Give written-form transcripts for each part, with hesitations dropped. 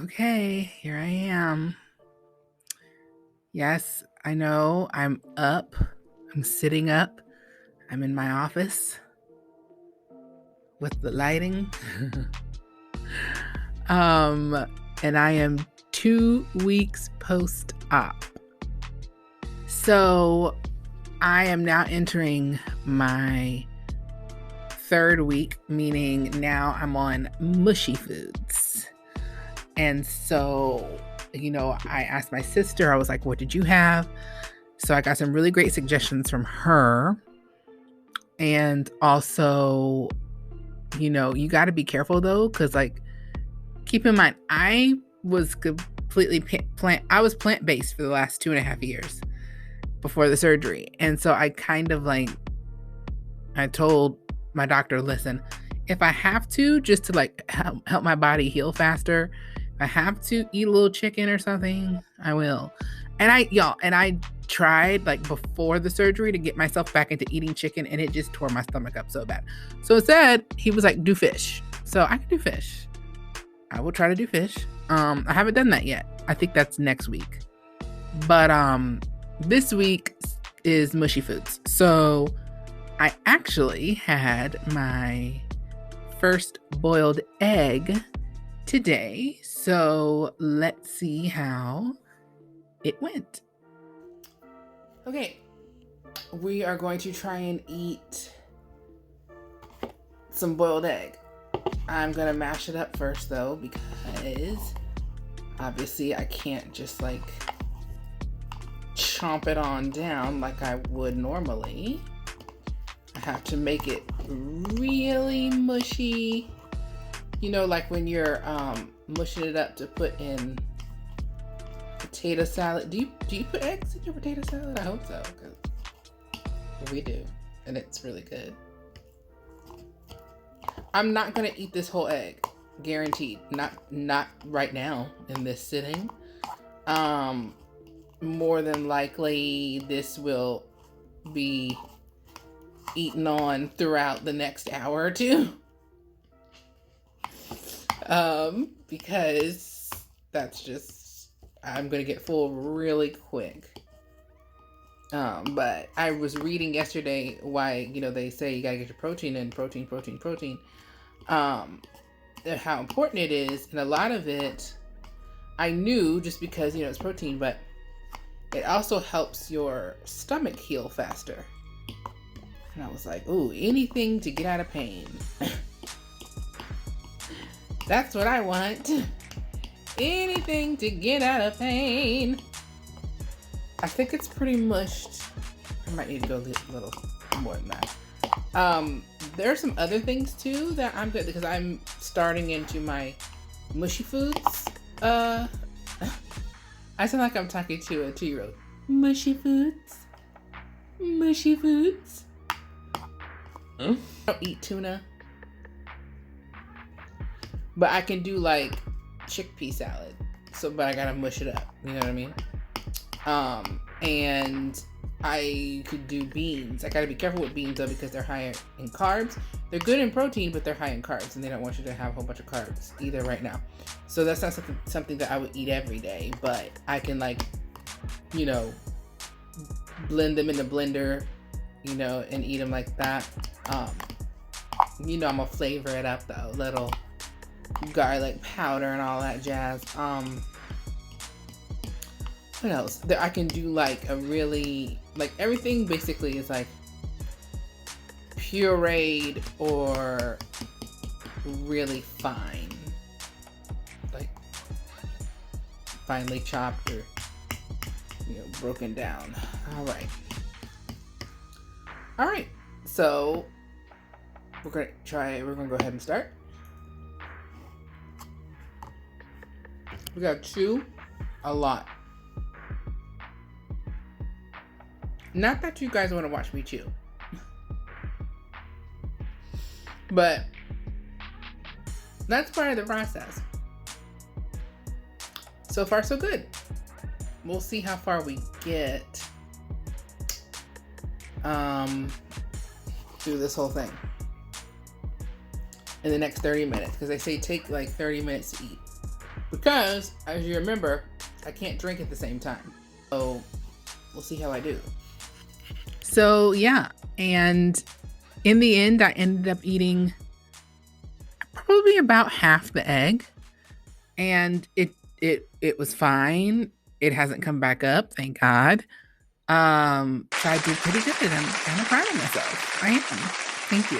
Okay, here I am. Yes, I know I'm up. I'm sitting up. I'm in my office with the lighting. um, and I am 2 weeks post-op. So I am now entering my third week, meaning now I'm on mushy foods. And so, I asked my sister, I was like, what did you have? So I got some really great suggestions from her. And also, you got to be careful though, because keep in mind, I was completely I was plant-based for the last 2.5 years before the surgery. And so I kind of I told my doctor, listen, if I have to, just to help my body heal faster, if I have to eat a little chicken or something, I will. And I tried before the surgery to get myself back into eating chicken, and it just tore my stomach up so bad. So instead, he was like, do fish. So I can do fish. I will try to do fish. I haven't done that yet. I think that's next week. But this week is mushy foods. So I actually had my first boiled egg today. So let's see how it went. Okay, we are going to try and eat some boiled egg. I'm gonna mash it up first though, because obviously I can't just chomp it on down like I would normally. I have to make it really mushy. Like when you're mushing it up to put in potato salad. Do you put eggs in your potato salad? I hope so, because we do, and it's really good. I'm not gonna eat this whole egg, guaranteed. Not right now in this sitting. More than likely this will be eaten on throughout the next hour or two. Because that's just, I'm gonna get full really quick. But I was reading yesterday why, they say you gotta get your protein in, protein. How important it is, and a lot of it I knew just because, it's protein, but it also helps your stomach heal faster. And I was like, ooh, anything to get out of pain. That's what I want. Anything to get out of pain. I think it's pretty mushed. I might need to go a little more than that. There are some other things too that I'm good, because I'm starting into my mushy foods. I sound like I'm talking to a 2-year-old. Mushy foods. Mushy foods. I don't eat tuna. But I can do chickpea salad. But I gotta mush it up. You know what I mean? And I could do beans. I gotta be careful with beans though, because they're higher in carbs. They're good in protein, but they're high in carbs, and they don't want you to have a whole bunch of carbs either right now. So that's not something that I would eat every day, but I can blend them in the blender, and eat them like that. I'm gonna flavor it up though, little garlic powder and all that jazz. What else? I can do a really, everything basically is pureed or really fine, finely chopped or broken down. All right, so we're gonna go ahead and start. We got chew a lot. Not that you guys want to watch me chew, but that's part of the process. So far, so good. We'll see how far we get through this whole thing in the next 30 minutes, because they say take 30 minutes to eat. because, as you remember, I can't drink at the same time. So we'll see how I do. So yeah, and in the end, I ended up eating probably about half the egg, and it was fine. It hasn't come back up, thank God. So I did pretty good. I'm kind of proud of myself. I am. Thank you.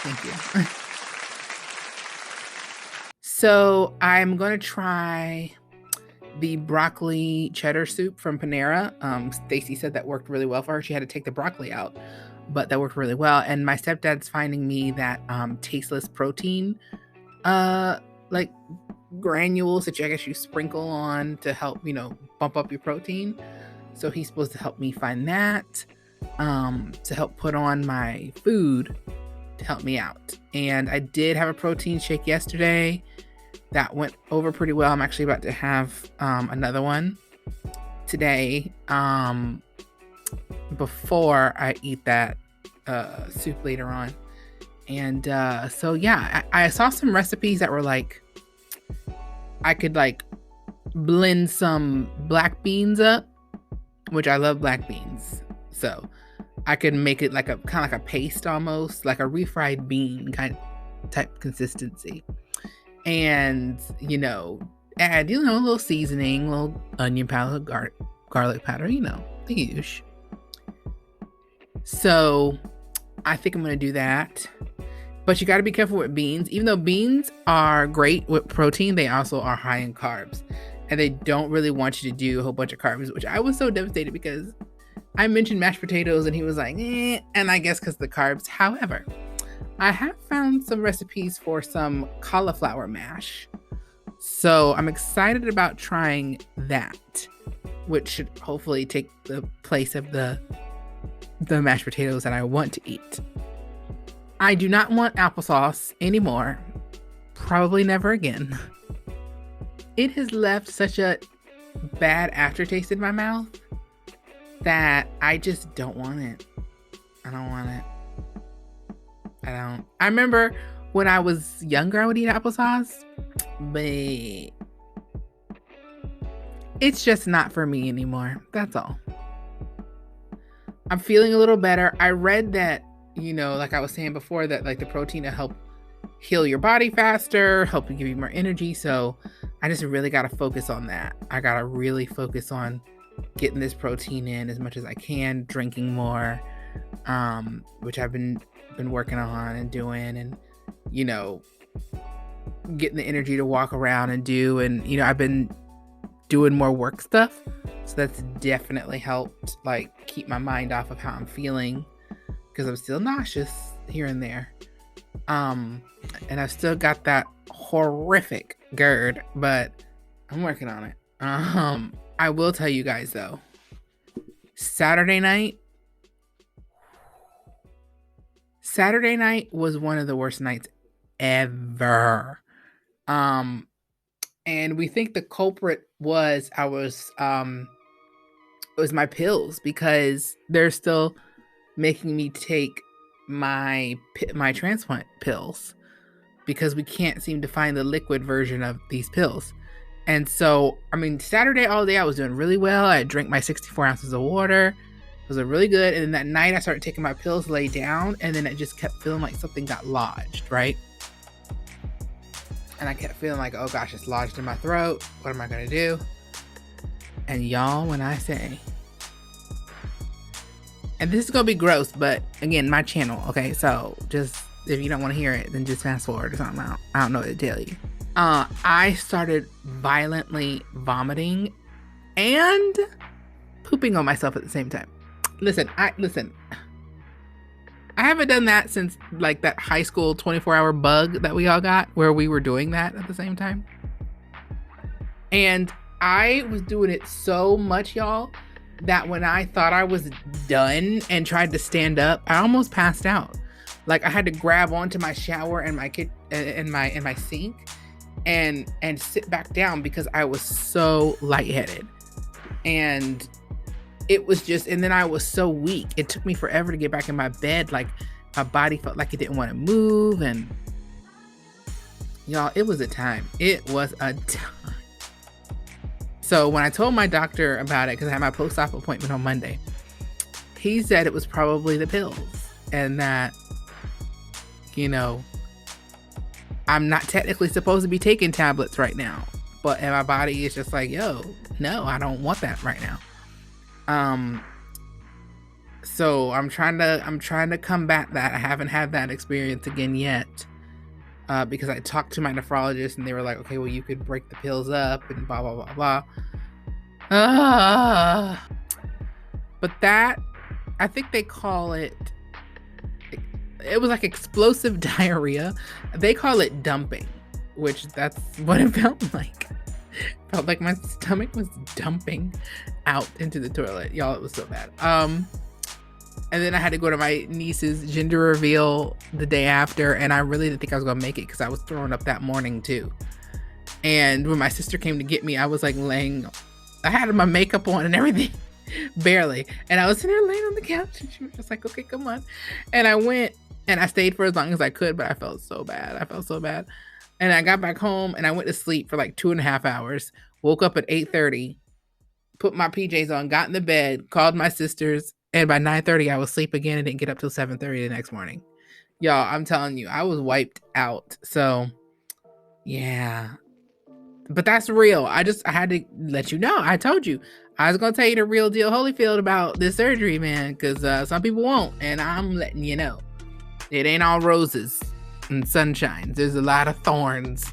Thank you. So I'm going to try the broccoli cheddar soup from Panera. Stacy said that worked really well for her. She had to take the broccoli out, but that worked really well. And my stepdad's finding me that tasteless protein, like granules that I guess you sprinkle on to help, bump up your protein. So he's supposed to help me find that, to help put on my food to help me out. And I did have a protein shake yesterday. That went over pretty well. I'm actually about to have another one today, before I eat that soup later on. And so yeah, I saw some recipes that were like, I could like blend some black beans up, which I love black beans. So I could make it like a kind of like a paste, almost like a refried bean type consistency. And, add, a little seasoning, little onion powder, garlic powder, the usual. So I think I'm going to do that. But you got to be careful with beans. Even though beans are great with protein, they also are high in carbs. And they don't really want you to do a whole bunch of carbs, which I was so devastated because I mentioned mashed potatoes and he was like, and I guess because of the carbs. However, I have found some recipes for some cauliflower mash. So I'm excited about trying that, which should hopefully take the place of the mashed potatoes that I want to eat. I do not want applesauce anymore. Probably never again. It has left such a bad aftertaste in my mouth that I just don't want it. I don't want it. I remember when I was younger, I would eat applesauce, but it's just not for me anymore. That's all. I'm feeling a little better. I read that, like I was saying before, that like the protein will help heal your body faster, help you give you more energy. So I just really got to focus on that. I got to really focus on getting this protein in as much as I can, drinking more, which I've been working on and doing, and getting the energy to walk around and do, and I've been doing more work stuff, so that's definitely helped like keep my mind off of how I'm feeling, because I'm still nauseous here and there, and I've still got that horrific GERD, but I'm working on it. I will tell you guys though, Saturday night was one of the worst nights ever. And we think the culprit was it was my pills, because they're still making me take my transplant pills, because we can't seem to find the liquid version of these pills. And so, Saturday all day I was doing really well. I drank my 64 ounces of water. It was really good. And then that night I started taking my pills to lay down, and then it just kept feeling like something got lodged, right? And I kept feeling like, oh gosh, it's lodged in my throat. What am I going to do? And y'all, when I say, and this is going to be gross, but again, my channel, okay? So just, if you don't want to hear it, then just fast forward or something. I don't know what to tell you. I started violently vomiting and pooping on myself at the same time. Listen, I haven't done that since like that high school 24-hour bug that we all got, where we were doing that at the same time. And I was doing it so much, y'all, that when I thought I was done and tried to stand up, I almost passed out. Like I had to grab onto my shower and my sink and sit back down because I was so lightheaded. And it was just, and then I was so weak. It took me forever to get back in my bed. Like my body felt like it didn't want to move. And Y'all, it was a time. It was a time. So when I told my doctor about it, because I had my post-op appointment on Monday, he said it was probably the pills, and that, you know, I'm not technically supposed to be taking tablets right now, but and my body is just like, yo, no, I don't want that right now. So I'm trying to combat that. I haven't had that experience again yet, because I talked to my nephrologist and they were like, okay, well, you could break the pills up and blah blah blah blah. But that, I think they call it. It was like explosive diarrhea. They call it dumping, which that's what it felt like. Felt like my stomach was dumping out into the toilet. Y'all, it was so bad. And then I had to go to my niece's gender reveal the day after, and I really didn't think I was gonna make it because I was throwing up that morning too. And when my sister came to get me, I was like I had my makeup on and everything, barely. And I was sitting there laying on the couch, and she was just like, okay, come on. And I went and I stayed for as long as I could, but I felt so bad. And I got back home and I went to sleep for like 2.5 hours. Woke up at 8:30, put my PJs on, got in the bed, called my sisters, and by 9:30 I was asleep again and didn't get up till 7:30 the next morning. Y'all, I'm telling you, I was wiped out. So yeah, but that's real. I had to let you know. I told you I was gonna tell you the real deal Holyfield about this surgery, man, because some people won't, and I'm letting you know, it ain't all roses and sunshine. There's a lot of thorns.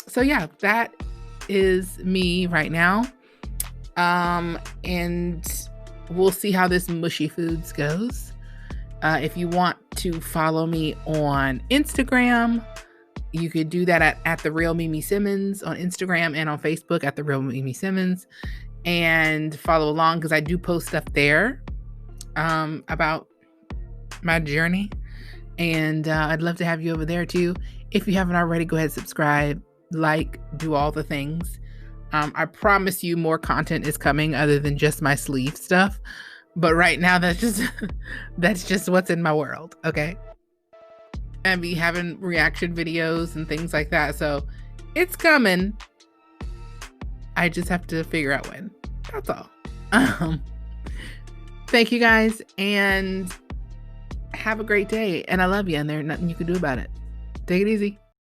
So yeah, that is me right now. And we'll see how this mushy foods goes. If you want to follow me on Instagram, you could do that at The Real Mimi Simmons on Instagram, and on Facebook at The Real Mimi Simmons, and follow along because I do post stuff there about my journey, and I'd love to have you over there too. If you haven't already, go ahead, subscribe, like, do all the things. I promise you more content is coming other than just my sleeve stuff, but right now that's just what's in my world, okay? And be having reaction videos and things like that, so it's coming. I just have to figure out when. That's all. Thank you guys, and have a great day. And I love you, and there's nothing you can do about it. Take it easy.